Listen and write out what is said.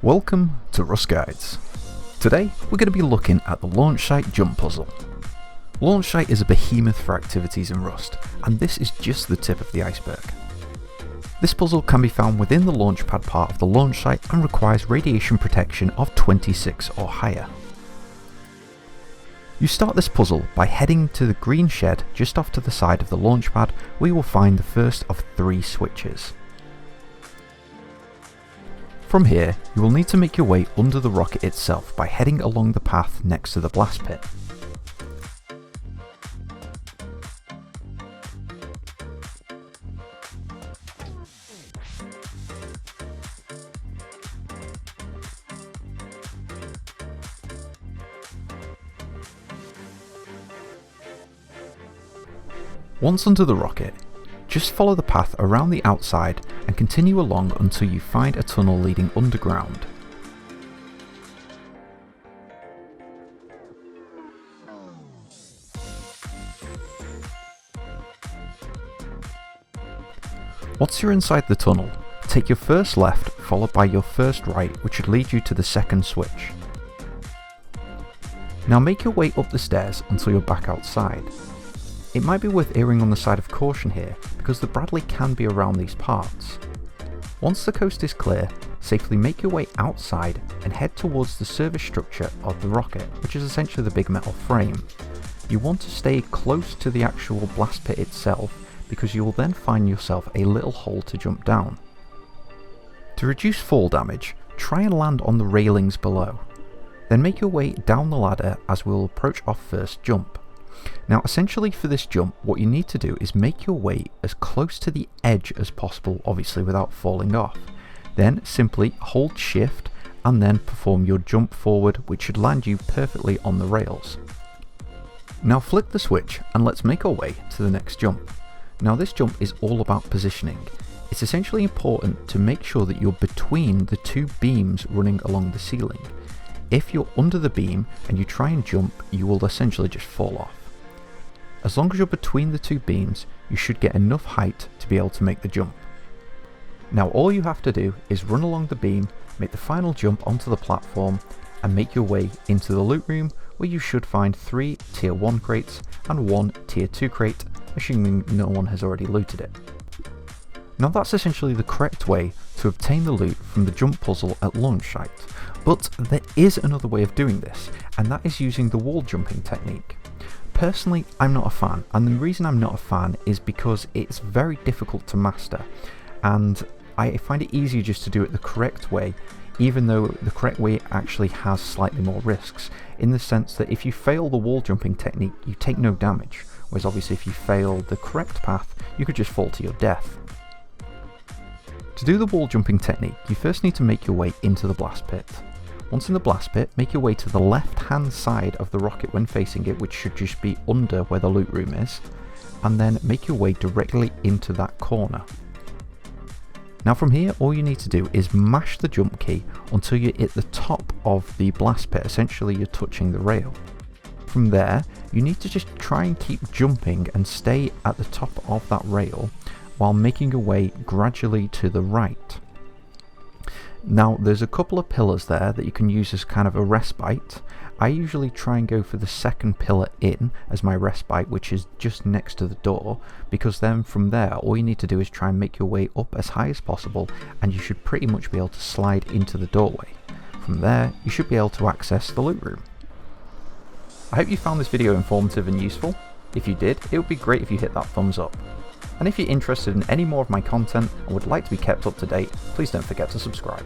Welcome to Rust Guides. Today we're going to be looking at the Launchsite jump puzzle. Launchsite is a behemoth for activities in Rust, and this is just the tip of the iceberg. This puzzle can be found within the launchpad part of the Launchsite and requires radiation protection of 26 or higher. You start this puzzle by heading to the green shed just off to the side of the launchpad, where you will find the first of 3 switches. From here, you will need to make your way under the rocket itself by heading along the path next to the blast pit. Once under the rocket, just follow the path around the outside and continue along until you find a tunnel leading underground. Once you're inside the tunnel, take your first left followed by your first right, which should lead you to the second switch. Now make your way up the stairs until you're back outside. It might be worth erring on the side of caution here, because the Bradley can be around these parts. Once the coast is clear, safely make your way outside and head towards the service structure of the rocket, which is essentially the big metal frame. You want to stay close to the actual blast pit itself, because you will then find yourself a little hole to jump down. To reduce fall damage, try and land on the railings below. Then make your way down the ladder as we will approach our first jump. Now essentially for this jump, what you need to do is make your way as close to the edge as possible, obviously without falling off. Then simply hold shift and then perform your jump forward, which should land you perfectly on the rails. Now flick the switch and let's make our way to the next jump. Now this jump is all about positioning. It's essentially important to make sure that you're between the 2 beams running along the ceiling. If you're under the beam and you try and jump, you will essentially just fall off. As long as you're between the 2 beams, you should get enough height to be able to make the jump. Now all you have to do is run along the beam, make the final jump onto the platform, and make your way into the loot room, where you should find 3 tier 1 crates and 1 tier 2 crate, assuming no one has already looted it. Now that's essentially the correct way to obtain the loot from the jump puzzle at Launchsite, but there is another way of doing this, and that is using the wall jumping technique. Personally, I'm not a fan, and the reason I'm not a fan is because it's very difficult to master, and I find it easier just to do it the correct way, even though the correct way actually has slightly more risks, in the sense that if you fail the wall jumping technique, you take no damage, whereas obviously if you fail the correct path, you could just fall to your death. To do the wall jumping technique, you first need to make your way into the blast pit. Once in the blast pit, make your way to the left hand side of the rocket when facing it, which should just be under where the loot room is, and then make your way directly into that corner. Now from here, all you need to do is mash the jump key until you're at the top of the blast pit, essentially you're touching the rail. From there, you need to just try and keep jumping and stay at the top of that rail while making your way gradually to the right. Now there's a couple of pillars there that you can use as kind of a respite. I usually try and go for the second pillar in as my respite, which is just next to the door, because then from there all you need to do is try and make your way up as high as possible, and you should pretty much be able to slide into the doorway. From there you should be able to access the loot room. I hope you found this video informative and useful. If you did, it would be great if you hit that thumbs up. And if you're interested in any more of my content and would like to be kept up to date, please don't forget to subscribe.